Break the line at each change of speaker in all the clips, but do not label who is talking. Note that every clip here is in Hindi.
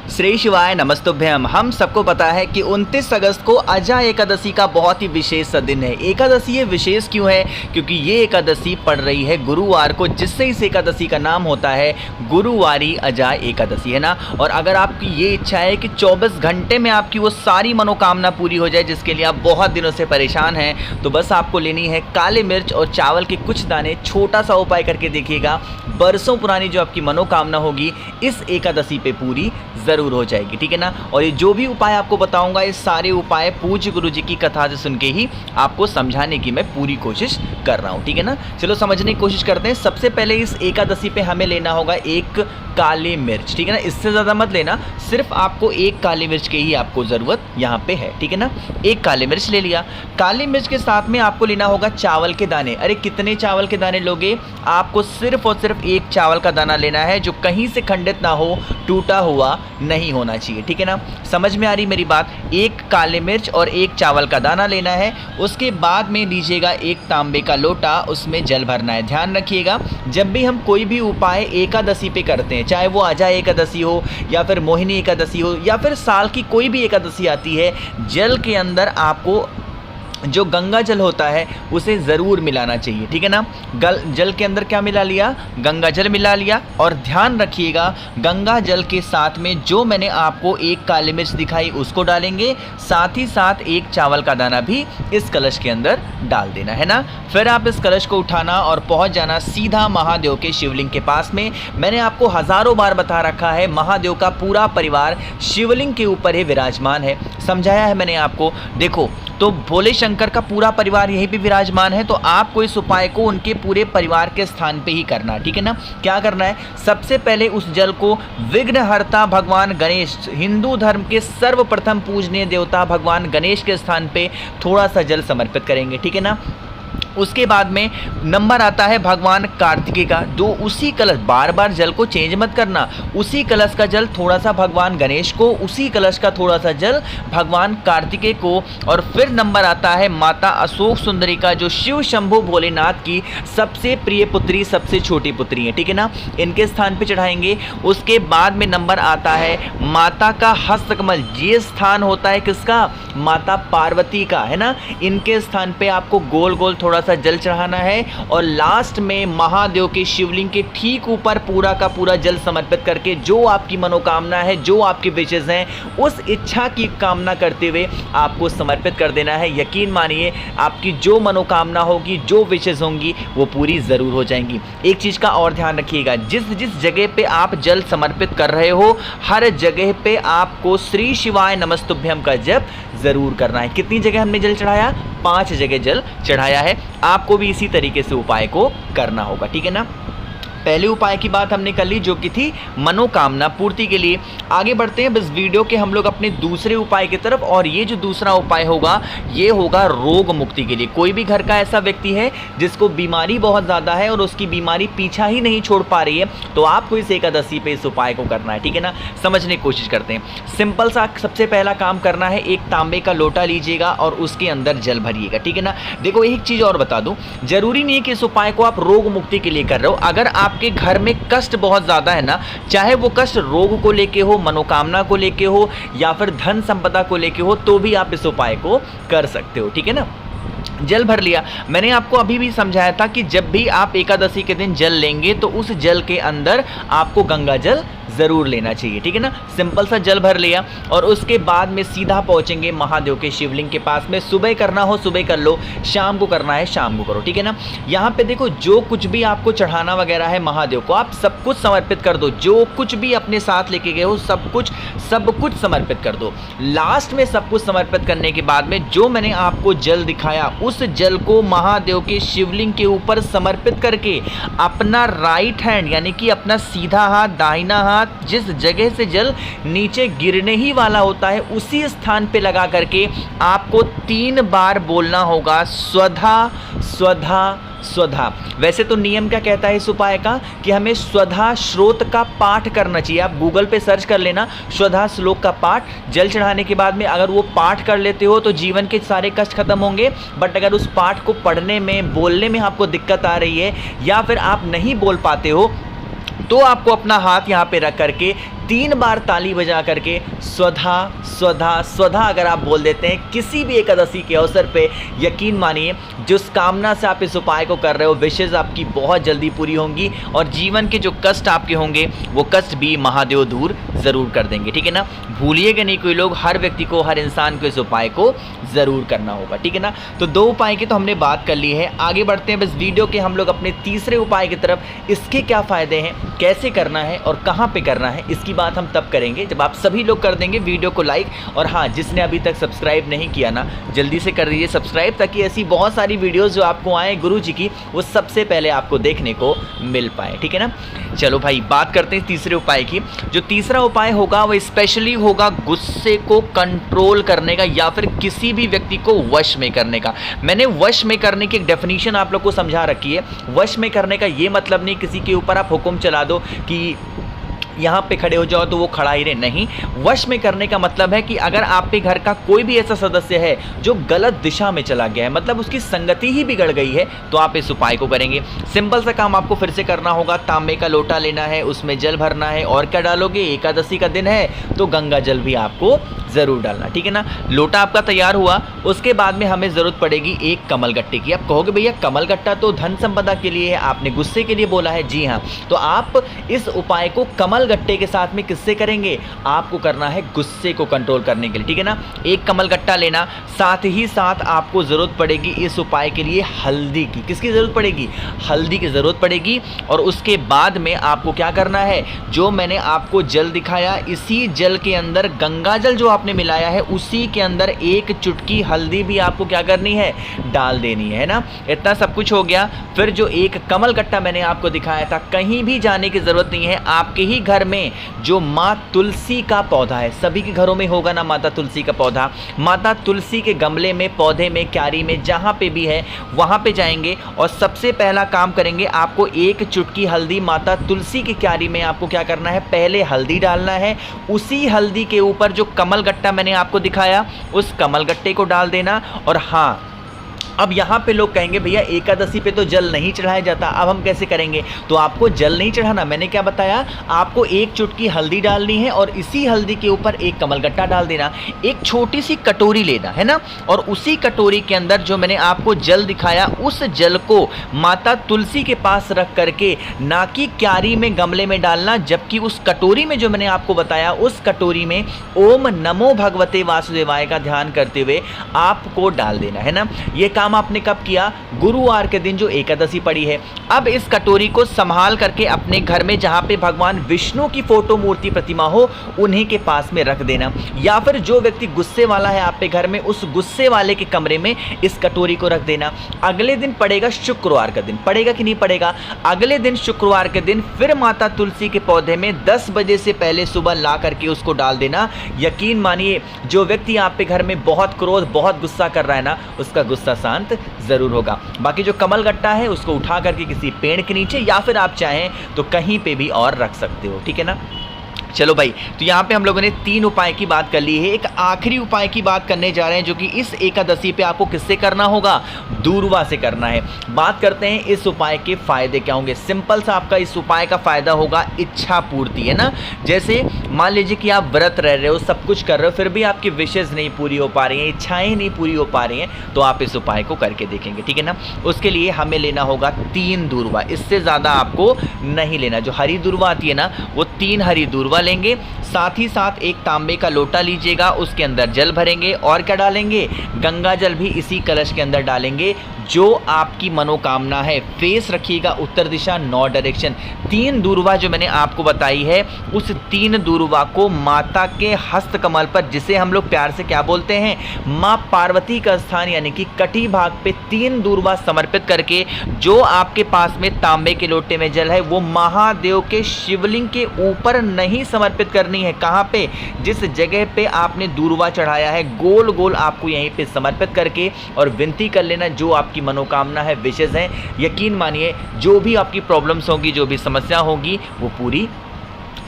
श्री शिवाय नमस्तुभ्यम। हम सबको पता है कि 29 अगस्त को अजा एकादशी का बहुत ही विशेष सा दिन है। एकादशी ये विशेष क्यों है? क्योंकि ये एकादशी पड़ रही है गुरुवार को, जिससे इस एकादशी का नाम होता है गुरुवारी अजा एकादशी, है ना। और अगर आपकी ये इच्छा है कि 24 घंटे में आपकी वो सारी मनोकामना पूरी हो जाए जिसके लिए आप बहुत दिनों से परेशान हैं, तो बस आपको लेनी है काली मिर्च और चावल के कुछ दाने। छोटा सा उपाय करके देखिएगा, बरसों पुरानी जो आपकी मनोकामना होगी इस एकादशी पे पूरी ज़रूर हो जाएगी, ठीक है ना। और ये जो भी उपाय आपको बताऊंगा, ये सारे उपाय पूज्य गुरु जी की कथा से सुन के ही आपको समझाने की मैं पूरी कोशिश कर रहा हूँ, ठीक है ना। चलो समझने की कोशिश करते हैं। सबसे पहले इस एकादशी पे हमें लेना होगा एक काली मिर्च, ठीक है ना। इससे ज़्यादा मत लेना, सिर्फ आपको एक काली मिर्च की ही आपको ज़रूरत यहाँ पे है, ठीक है ना। एक काली मिर्च ले लिया। काली मिर्च के साथ में आपको लेना होगा चावल के दाने। अरे कितने चावल के दाने लोगे? आपको सिर्फ और सिर्फ एक चावल का दाना लेना है, जो कहीं से खंडित ना हो, टूटा हुआ नहीं होना चाहिए, ठीक है ना। समझ में आ रही मेरी बात? एक काली मिर्च और एक चावल का दाना लेना है। उसके बाद में लीजिएगा एक तांबे का लोटा, उसमें जल भरना है। ध्यान रखिएगा, जब भी हम कोई भी उपाय एकादशी पे करते हैं, चाहे वो अजा एकादशी हो या फिर मोहिनी एकादशी हो या फिर साल की कोई भी एकादशी आती है, जल के अंदर आपको जो गंगा जल होता है उसे ज़रूर मिलाना चाहिए, ठीक है ना। जल के अंदर क्या मिला लिया? गंगा जल मिला लिया। और ध्यान रखिएगा, गंगा जल के साथ में जो मैंने आपको एक काली मिर्च दिखाई उसको डालेंगे, साथ ही साथ एक चावल का दाना भी इस कलश के अंदर डाल देना, है ना। फिर आप इस कलश को उठाना और पहुंच जाना सीधा महादेव के शिवलिंग के पास में। मैंने आपको हज़ारों बार बता रखा है, महादेव का पूरा परिवार शिवलिंग के ऊपर ही विराजमान है। समझाया है मैंने आपको। देखो, तो भोले शंकर का पूरा परिवार यहीं पे विराजमान है, तो आपको इस उपाय को उनके पूरे परिवार के स्थान पे ही करना है, ठीक है ना। क्या करना है? सबसे पहले उस जल को विघ्नहर्ता भगवान गणेश, हिंदू धर्म के सर्वप्रथम पूजनीय देवता भगवान गणेश के स्थान पे थोड़ा सा जल समर्पित करेंगे, ठीक है ना। उसके बाद में नंबर आता है भगवान कार्तिकेय का, जो उसी कलश, बार बार जल को चेंज मत करना, उसी कलश का जल थोड़ा सा भगवान गणेश को, उसी कलश का थोड़ा सा जल भगवान कार्तिकेय को। और फिर नंबर आता है माता अशोक सुंदरी का, जो शिव शंभु भोलेनाथ की सबसे प्रिय पुत्री, सबसे छोटी पुत्री है, ठीक है ना। इनके स्थान पे चढ़ाएंगे। उसके बाद में नंबर आता है माता का हस्तकमल। ये स्थान होता है किसका? माता पार्वती का, है ना। इनके स्थान पे आपको गोल गोल थोड़ा सा जल चढ़ाना है। और लास्ट में महादेव के शिवलिंग के ठीक ऊपर पूरा का पूरा जल समर्पित करके जो आपकी मनोकामना है, जो आपकी विशेष हैं, उस इच्छा की कामना करते हुए आपको समर्पित कर देना है। यकीन मानिए, आपकी जो मनोकामना होगी, जो विशेष होंगी, वो पूरी ज़रूर हो जाएंगी। एक चीज़ का और ध्यान रखिएगा, जिस जिस जगह पे आप जल समर्पित कर रहे हो, हर जगह पे आपको श्री शिवाय नमस्तुभ्यम का जप ज़रूर करना है। कितनी जगह हमने जल चढ़ाया? 5 जगह जल चढ़ाया है। आपको भी इसी तरीके से उपाय को करना होगा, ठीक है ना। पहले उपाय की बात हमने कर ली, जो कि थी मनोकामना पूर्ति के लिए। आगे बढ़ते हैं बस वीडियो के हम लोग अपने दूसरे उपाय की तरफ। और ये जो दूसरा उपाय होगा, ये होगा रोग मुक्ति के लिए। कोई भी घर का ऐसा व्यक्ति है जिसको बीमारी बहुत ज़्यादा है और उसकी बीमारी पीछा ही नहीं छोड़ पा रही है, तो आपको इस एकादशी पे इस उपाय को करना है, ठीक है ना। समझने की कोशिश करते हैं। सिंपल सा सबसे पहला काम करना है, एक तांबे का लोटा लीजिएगा और उसके अंदर जल भरिएगा, ठीक है ना। देखो, एक चीज़ और बता दूँ, जरूरी नहीं है कि इस उपाय को आप रोग मुक्ति के लिए कर रहे हो। अगर आपके घर में कष्ट बहुत ज़्यादा है ना, चाहे वो कष्ट रोग को लेके हो, मनोकामना को लेके हो या फिर धन संपदा को लेके हो, तो भी आप इस उपाय को कर सकते हो, ठीक है ना। जल भर लिया। मैंने आपको अभी भी समझाया था कि जब भी आप एकादशी के दिन जल लेंगे तो उस जल के अंदर आपको गंगा जल ज़रूर लेना चाहिए, ठीक है ना। सिंपल सा जल भर लिया और उसके बाद में सीधा पहुंचेंगे महादेव के शिवलिंग के पास में। सुबह करना हो सुबह कर लो, शाम को करना है शाम को करो, ठीक है ना। यहाँ पे देखो, जो कुछ भी आपको चढ़ाना वगैरह है महादेव को, आप सब कुछ समर्पित कर दो। जो कुछ भी अपने साथ लेके गए हो, सब कुछ समर्पित कर दो। लास्ट में सब कुछ समर्पित करने के बाद में जो मैंने आपको जल दिखाया, उस जल को महादेव के शिवलिंग के ऊपर समर्पित करके अपना राइट हैंड, यानी कि अपना सीधा हाथ, दाहिना हाथ, जिस जगह से जल नीचे गिरने ही वाला होता है, उसी स्थान पे लगा करके आपको 3 बार बोलना होगा, स्वधा स्वधा स्वधा। वैसे तो नियम क्या कहता है इस उपाय का, कि हमें स्वधा श्रोत का पाठ करना चाहिए। आप गूगल पे सर्च कर लेना, स्वधा श्लोक का पाठ। जल चढ़ाने के बाद में अगर वो पाठ कर लेते हो तो जीवन के सारे कष्ट खत्म होंगे। बट अगर उस पाठ को पढ़ने में, बोलने में आपको दिक्कत आ रही है या फिर आप नहीं बोल पाते हो, तो आपको अपना हाथ यहाँ पे रख करके 3 बार ताली बजा करके स्वधा स्वधा स्वधा अगर आप बोल देते हैं किसी भी एकादशी के अवसर पे, यकीन मानिए जिस कामना से आप इस उपाय को कर रहे हो विशेष आपकी बहुत जल्दी पूरी होंगी और जीवन के जो कष्ट आपके होंगे वो कष्ट भी महादेव दूर ज़रूर कर देंगे। ठीक है ना, भूलिएगा नहीं कोई लोग, हर व्यक्ति को, हर इंसान को इस उपाय को ज़रूर करना होगा। ठीक है ना, तो 2 उपाय की तो हमने बात कर ली है। आगे बढ़ते हैं बस वीडियो के हम लोग अपने तीसरे उपाय की तरफ। इसके क्या फ़ायदे हैं, कैसे करना है और कहाँ पे करना है, इसकी बात हम तब करेंगे जब आप सभी लोग कर देंगे वीडियो को लाइक। और हाँ, जिसने अभी तक सब्सक्राइब नहीं किया ना, जल्दी से कर दीजिए सब्सक्राइब, ताकि ऐसी बहुत सारी वीडियोज़ जो आपको आए गुरु जी की, वो सबसे पहले आपको देखने को मिल पाए। ठीक है ना, चलो भाई बात करते हैं तीसरे उपाय की। जो तीसरा उपाय होगा वो स्पेशली होगा गुस्से को कंट्रोल करने का या फिर किसी भी व्यक्ति को वश में करने का। मैंने वश में करने की एक डेफिनेशन आप लोग को समझा रखी है। वश में करने का ये मतलब नहीं किसी के ऊपर आप हुक्म चला दो कि यहाँ पे खड़े हो जाओ तो वो खड़ा ही रहे, नहीं। वश में करने का मतलब है कि अगर आपके घर का कोई भी ऐसा सदस्य है जो गलत दिशा में चला गया है, मतलब उसकी संगति ही बिगड़ गई है, तो आप इस उपाय को करेंगे। सिंपल सा काम आपको फिर से करना होगा। तांबे का लोटा लेना है, उसमें जल भरना है और क्या डालोगे, एकादशी का दिन है तो गंगा जल भी आपको ज़रूर डालना। ठीक है ना, लोटा आपका तैयार हुआ, उसके बाद में हमें ज़रूरत पड़ेगी एक कमल गट्टे की। आप कहोगे भैया कमल गट्टा तो धन संपदा के लिए है, आपने गुस्से के लिए बोला है। जी हाँ, तो आप इस उपाय को कमल गट्टे के साथ में किससे करेंगे, आपको करना है गुस्से को कंट्रोल करने के लिए। ठीक है ना, एक कमल गट्टा लेना, साथ ही साथ आपको ज़रूरत पड़ेगी इस उपाय के लिए हल्दी की। किसकी ज़रूरत पड़ेगी, हल्दी की ज़रूरत पड़ेगी। और उसके बाद में आपको क्या करना है, जो मैंने आपको जल दिखाया, इसी जल के अंदर गंगा जल जो आपने मिलाया है उसी के अंदर एक चुटकी हल्दी भी आपको क्या करनी है, डाल देनी है ना। इतना सब कुछ हो गया। फिर जो एक कमल गट्टा मैंने आपको दिखाया था, कहीं भी जाने की ज़रूरत नहीं है, आपके ही घर में जो माँ तुलसी का पौधा है, सभी के घरों में होगा ना माता तुलसी का पौधा, माता तुलसी के गमले में, पौधे में, क्यारी में, जहाँ पे भी है वहाँ पे जाएंगे और सबसे पहला काम करेंगे, आपको एक चुटकी हल्दी माता तुलसी की क्यारी में आपको क्या करना है, पहले हल्दी डालना है। उसी हल्दी के ऊपर जो कमल गट्टा मैंने आपको दिखाया उस कमल गट्टे को डाल देना। और हाँ, अब यहाँ पे लोग कहेंगे भैया एकादशी पे तो जल नहीं चढ़ाया जाता, अब हम कैसे करेंगे। तो आपको जल नहीं चढ़ाना, मैंने क्या बताया, आपको एक चुटकी हल्दी डालनी है और इसी हल्दी के ऊपर एक कमलगट्टा डाल देना। एक छोटी सी कटोरी लेना है ना, और उसी कटोरी के अंदर जो मैंने आपको जल दिखाया उस जल को माता तुलसी के पास रख करके ना कि क्यारी में, गमले में डालना, जबकि उस कटोरी में जो मैंने आपको बताया उस कटोरी में ओम नमो भगवते वासुदेवाय का ध्यान करते हुए आपको डाल देना है ना। ये काम आपने कब किया, गुरुवार के दिन जो एकादशी पड़ी है। अब इस कटोरी को संभाल करके अपने घर में जहां पे भगवान विष्णु की फोटो, मूर्ति, प्रतिमा हो उन्हीं के पास में रख देना, या फिर जो व्यक्ति गुस्से वाला है आपके घर में उस गुस्से वाले के कमरे में इस कटोरी को रख देना। अगले दिन पड़ेगा शुक्रवार का दिन, पड़ेगा कि नहीं पड़ेगा, अगले दिन शुक्रवार के दिन फिर माता तुलसी के पौधे में 10 बजे से पहले सुबह ला करके उसको डाल देना। यकीन मानिए जो व्यक्ति आपके घर में बहुत क्रोध, बहुत गुस्सा कर रहा है ना, उसका गुस्सा शांत जरूर होगा। बाकी जो कमल गट्टा है उसको उठा करके किसी पेड़ के नीचे या फिर आप चाहें तो कहीं पे भी और रख सकते हो। ठीक है ना, चलो भाई, तो यहाँ पे हम लोगों ने 3 उपाय की बात कर ली है। एक आखिरी उपाय की बात करने जा रहे हैं जो कि इस एकादशी पे आपको किससे करना होगा, दूर्वा से करना है। बात करते हैं इस उपाय के फायदे क्या होंगे। सिंपल सा आपका इस उपाय का फायदा होगा इच्छा पूर्ति, है ना। जैसे मान लीजिए कि आप व्रत रह रहे हो, सब कुछ कर रहे हो, फिर भी आपकी विशेष नहीं पूरी हो पा रही हैं, इच्छाएं नहीं पूरी हो पा रही हैं, तो आप इस उपाय को करके देखेंगे। ठीक है ना, उसके लिए हमें लेना होगा 3 दूर्वा, इससे ज़्यादा आपको नहीं लेना। जो हरी दूर्वा आती है ना, वो 3 हरी दूर्वा लेंगे। साथ ही साथ एक तांबे का लोटा लीजिएगा, उसके अंदर जल भरेंगे और क्या डालेंगे, गंगा जल भी इसी कलश के अंदर डालेंगे। जो आपकी मनोकामना है, फेस रखिएगा उत्तर दिशा, 9 डायरेक्शन। 3 दूर्वा जो मैंने आपको बताई है, उस 3 दूर्वा को माता के हस्त कमल पर, जिसे हम लोग प्यार से क्या बोलते हैं, माँ पार्वती का स्थान यानी कि कटी भाग पे 3 दूर्वा समर्पित करके, जो आपके पास में तांबे के लोटे में जल है वो महादेव के शिवलिंग के ऊपर नहीं समर्पित करनी है। कहाँ पे, जिस जगह पे आपने दूर्वा चढ़ाया है, गोल गोल आपको यहीं पे समर्पित करके और विनती कर लेना जो आपकी मनोकामना है, विशेष है। यकीन मानिए जो भी आपकी प्रॉब्लम्स होंगी, जो भी समस्या होगी, वो पूरी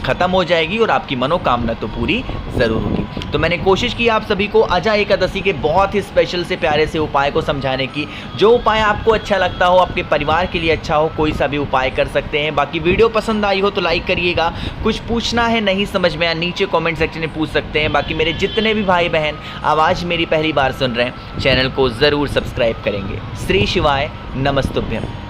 खत्म हो जाएगी और आपकी मनोकामना तो पूरी ज़रूर होगी। तो मैंने कोशिश की आप सभी को अजा एकादशी के बहुत ही स्पेशल से प्यारे से उपाय को समझाने की। जो उपाय आपको अच्छा लगता हो, आपके परिवार के लिए अच्छा हो, कोई सा भी उपाय कर सकते हैं। बाकी वीडियो पसंद आई हो तो लाइक करिएगा। कुछ पूछना है, नहीं समझ में आया, नीचे कॉमेंट सेक्शन में पूछ सकते हैं। बाकी मेरे जितने भी भाई बहन आवाज़ मेरी पहली बार सुन रहे हैं, चैनल को ज़रूर सब्सक्राइब करेंगे। श्री शिवाय नमस्तुभ्यम।